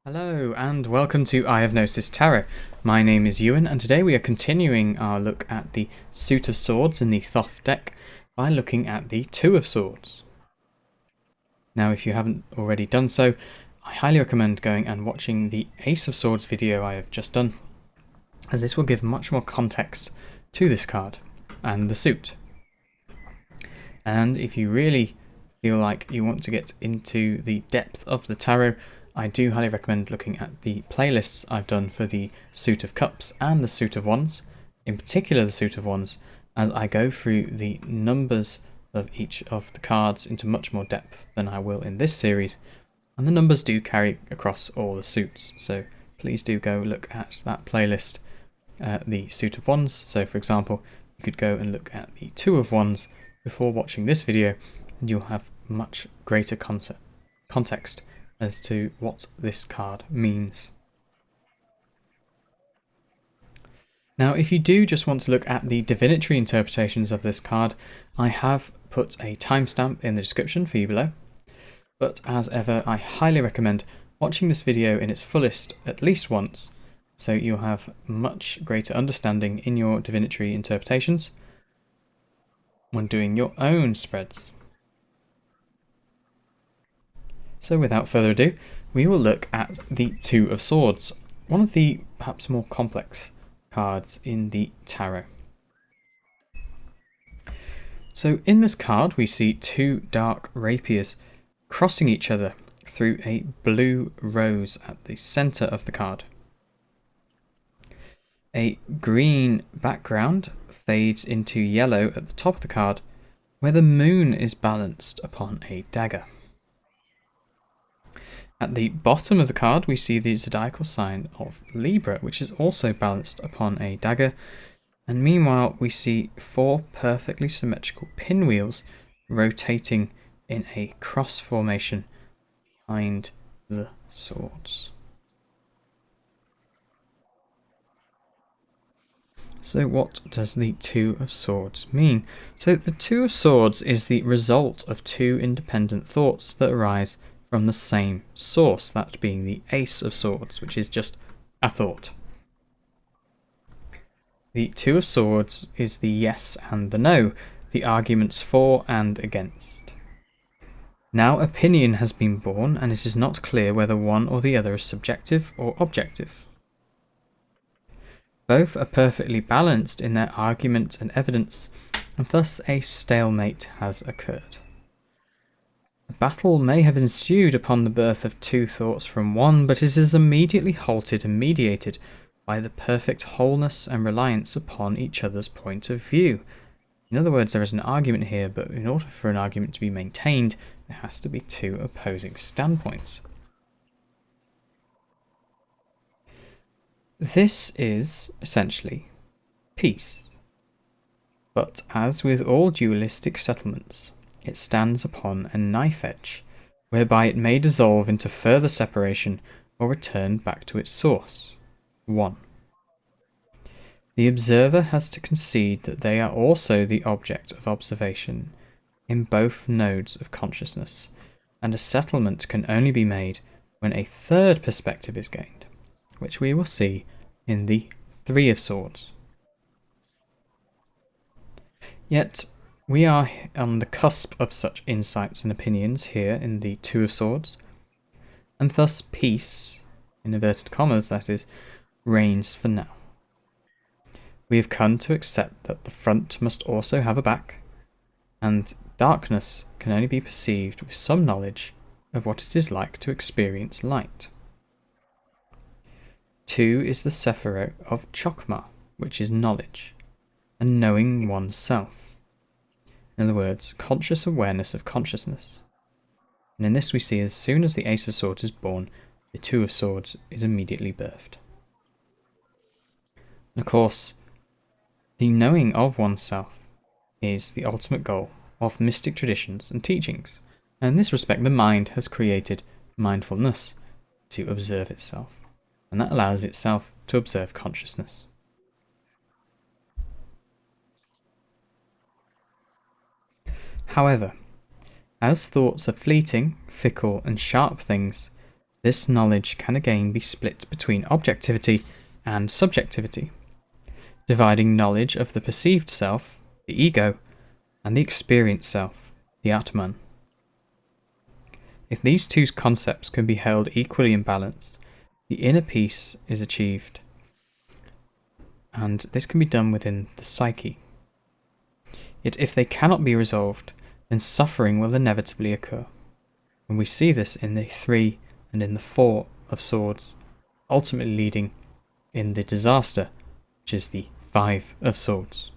Hello and welcome to I Have Gnosis Tarot. My name is Ewan and today we are continuing our look at the Suit of Swords in the Thoth deck by looking at the Two of Swords. Now if you haven't already done so, I highly recommend going and watching the Ace of Swords video I have just done, as this will give much more context to this card and the suit. And if you really feel like you want to get into the depth of the tarot, I do highly recommend looking at the playlists I've done for the Suit of Cups and the Suit of Wands, in particular the Suit of Wands, as I go through the numbers of each of the cards into much more depth than I will in this series, and the numbers do carry across all the suits, so please do go look at that playlist, the Suit of Wands. So for example, you could go and look at the Two of Wands before watching this video, and you'll have much greater context as to what this card means. Now, if you do just want to look at the divinatory interpretations of this card, I have put a timestamp in the description for you below. But as ever, I highly recommend watching this video in its fullest at least once, so you'll have much greater understanding in your divinatory interpretations when doing your own spreads. So without further ado, we will look at the Two of Swords, one of the perhaps more complex cards in the tarot. So in this card we see two dark rapiers crossing each other through a blue rose at the centre of the card. A green background fades into yellow at the top of the card, where the moon is balanced upon a dagger. At the bottom of the card we see the zodiacal sign of Libra, which is also balanced upon a dagger, and meanwhile we see four perfectly symmetrical pinwheels rotating in a cross formation behind the swords. So what does the Two of Swords mean? So the Two of Swords is the result of two independent thoughts that arise from the same source, that being the Ace of Swords, which is just a thought. The Two of Swords is the yes and the no, the arguments for and against. Now opinion has been born, and it is not clear whether one or the other is subjective or objective. Both are perfectly balanced in their argument and evidence, and thus a stalemate has occurred. A battle may have ensued upon the birth of two thoughts from one, but it is immediately halted and mediated by the perfect wholeness and reliance upon each other's point of view. In other words, there is an argument here, but in order for an argument to be maintained, there has to be two opposing standpoints. This is essentially peace. But as with all dualistic settlements, it stands upon a knife edge, whereby it may dissolve into further separation or return back to its source, one. The observer has to concede that they are also the object of observation in both nodes of consciousness, and a settlement can only be made when a third perspective is gained, which we will see in the Three of Swords. Yet, we are on the cusp of such insights and opinions here in the Two of Swords, and thus peace, in inverted commas that is, reigns for now. We have come to accept that the front must also have a back, and darkness can only be perceived with some knowledge of what it is like to experience light. Two is the Sephirot of Chokmah, which is knowledge, and knowing oneself. In other words, conscious awareness of consciousness. And in this we see as soon as the Ace of Swords is born, the Two of Swords is immediately birthed. And of course, the knowing of oneself is the ultimate goal of mystic traditions and teachings, and in this respect the mind has created mindfulness to observe itself, and that allows itself to observe consciousness. However, as thoughts are fleeting, fickle and sharp things, This knowledge can again be split between objectivity and subjectivity, dividing knowledge of the perceived self, the ego, and the experienced self, the Atman. If these two concepts can be held equally in balance, the inner peace is achieved, and this can be done within the psyche. Yet if they cannot be resolved, then suffering will inevitably occur, and we see this in the 3 and in the 4 of swords, ultimately leading in the disaster, which is the 5 of swords.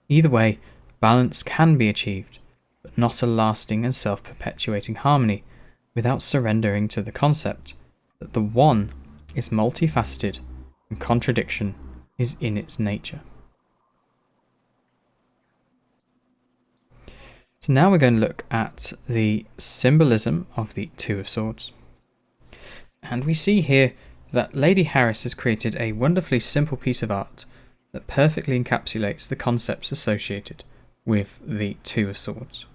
Either way, balance can be achieved, but not a lasting and self-perpetuating harmony without surrendering to the concept that the one is multifaceted and contradiction is in its nature. So now we're going to look at the symbolism of the 2 of Swords. And we see here that Lady Harris has created a wonderfully simple piece of art that perfectly encapsulates the concepts associated with the 2 of Swords.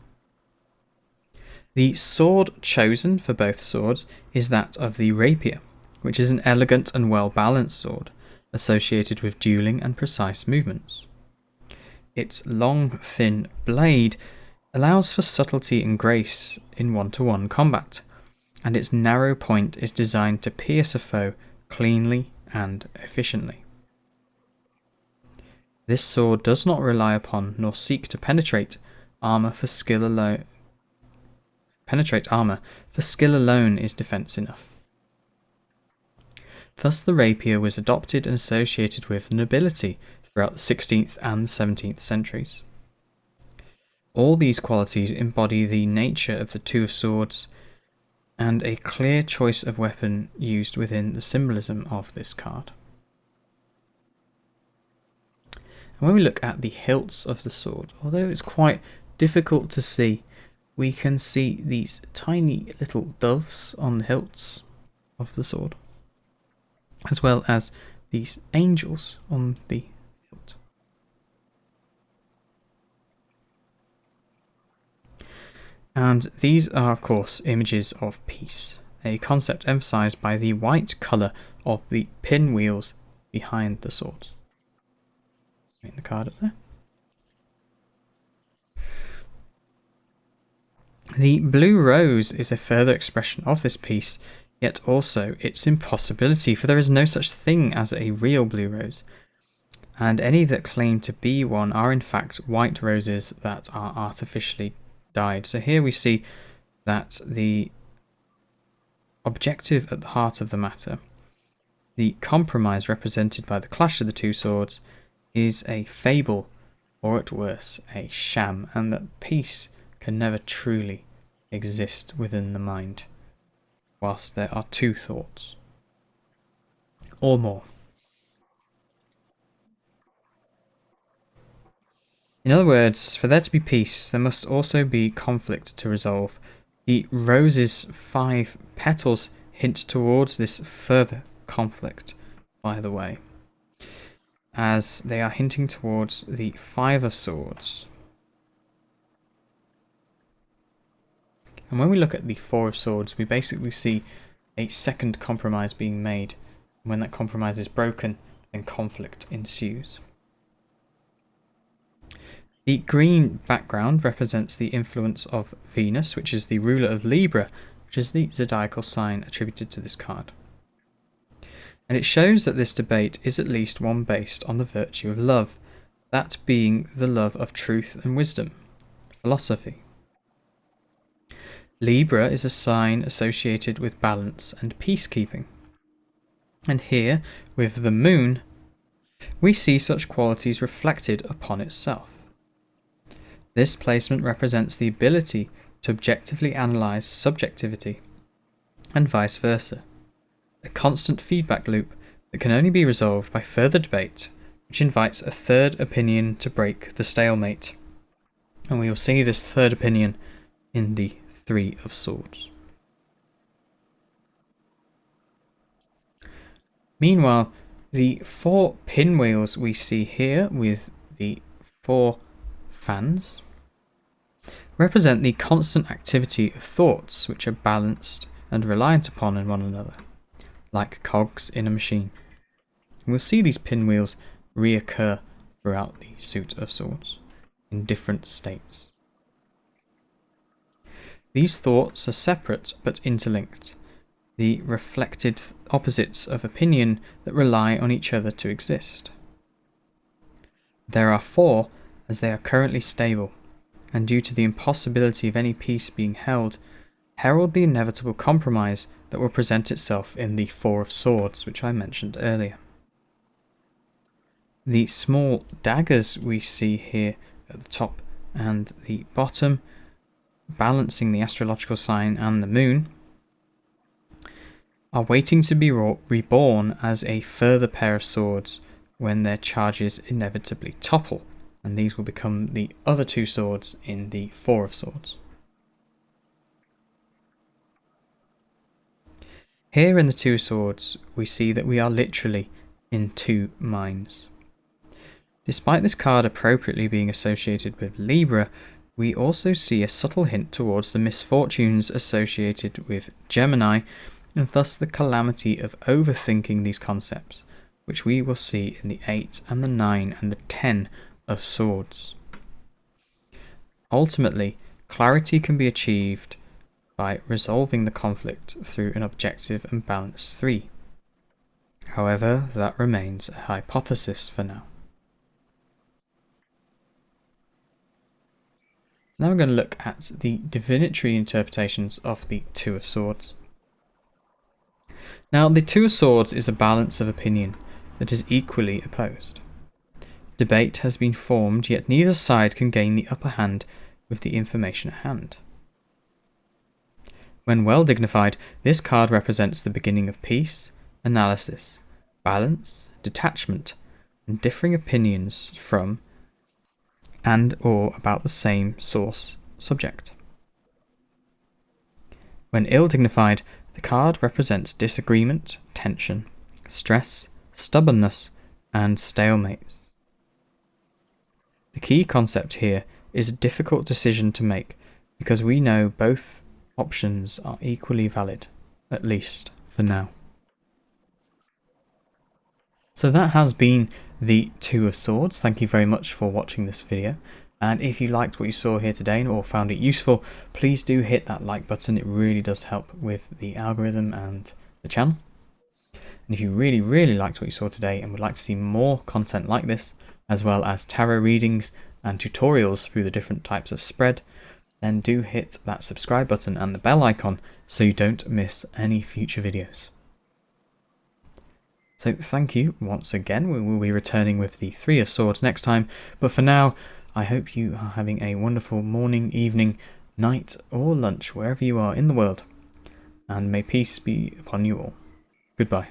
The sword chosen for both swords is that of the rapier, which is an elegant and well-balanced sword associated with dueling and precise movements. Its long, thin blade allows for subtlety and grace in one-to-one combat, and its narrow point is designed to pierce a foe cleanly and efficiently. This sword does not rely upon nor seek to penetrate armour for skill alone. Skill alone is defence enough. Thus the rapier was adopted and associated with nobility throughout the 16th and 17th centuries. All these qualities embody the nature of the 2 of Swords and a clear choice of weapon used within the symbolism of this card. And when we look at the hilts of the sword, although it's quite difficult to see, we can see these tiny little doves on the hilts of the sword, as well as these angels on the hilt. And these are, of course, images of peace, a concept emphasized by the white colour of the pinwheels behind the sword. Bring the card up there. The blue rose is a further expression of this peace, yet also its impossibility, for there is no such thing as a real blue rose, and any that claim to be one are in fact white roses that are artificially dyed. So here we see that the objective at the heart of the matter, the compromise represented by the clash of the 2 swords, is a fable, or at worst a sham, and that peace can never truly exist within the mind whilst there are 2 thoughts or more. In other words, for there to be peace, there must also be conflict to resolve. The rose's 5 petals hint towards this further conflict, by the way, as they are hinting towards the 5 of Swords. And when we look at the 4 of Swords, we basically see a second compromise being made. When that compromise is broken, then conflict ensues. The green background represents the influence of Venus, which is the ruler of Libra, which is the zodiacal sign attributed to this card. And it shows that this debate is at least one based on the virtue of love, that being the love of truth and wisdom, philosophy. Libra is a sign associated with balance and peacekeeping. And here, with the moon, we see such qualities reflected upon itself. This placement represents the ability to objectively analyse subjectivity, and vice versa, a constant feedback loop that can only be resolved by further debate, which invites a third opinion to break the stalemate. And we will see this third opinion in the 3 of Swords. Meanwhile, the 4 pinwheels we see here with the 4 fans represent the constant activity of thoughts which are balanced and reliant upon one another, like cogs in a machine. We'll see these pinwheels reoccur throughout the suit of swords, in different states. These thoughts are separate but interlinked, the reflected opposites of opinion that rely on each other to exist. There are 4, as they are currently stable, and due to the impossibility of any peace being held, herald the inevitable compromise that will present itself in the 4 of Swords, which I mentioned earlier. The small daggers we see here at the top and the bottom, balancing the astrological sign and the moon, are waiting to be reborn as a further pair of swords when their charges inevitably topple, and these will become the other 2 swords in the 4 of Swords. Here in the 2 of Swords, we see that we are literally in 2 minds. Despite this card appropriately being associated with Libra, we also see a subtle hint towards the misfortunes associated with Gemini, and thus the calamity of overthinking these concepts, which we will see in the 8 and the 9 and the 10 of Swords. Ultimately, clarity can be achieved by resolving the conflict through an objective and balanced 3. However, that remains a hypothesis for now. Now we're going to look at the divinatory interpretations of the 2 of Swords. Now, the 2 of Swords is a balance of opinion that is equally opposed. Debate has been formed, yet neither side can gain the upper hand with the information at hand. When well dignified, this card represents the beginning of peace, analysis, balance, detachment, and differing opinions from and or about the same source subject. When ill dignified, the card represents disagreement, tension, stress, stubbornness, and stalemates. The key concept here is a difficult decision to make because we know both options are equally valid, at least for now. So that has been the 2 of Swords. Thank you very much for watching this video, and if you liked what you saw here today or found it useful, please do hit that like button. It really does help with the algorithm and the channel. And if you really liked what you saw today and would like to see more content like this, as well as tarot readings and tutorials through the different types of spread, then do hit that subscribe button and the bell icon so you don't miss any future videos. So thank you once again. We will be returning with the 3 of Swords next time, but for now, I hope you are having a wonderful morning, evening, night, or lunch, wherever you are in the world, and may peace be upon you all. Goodbye.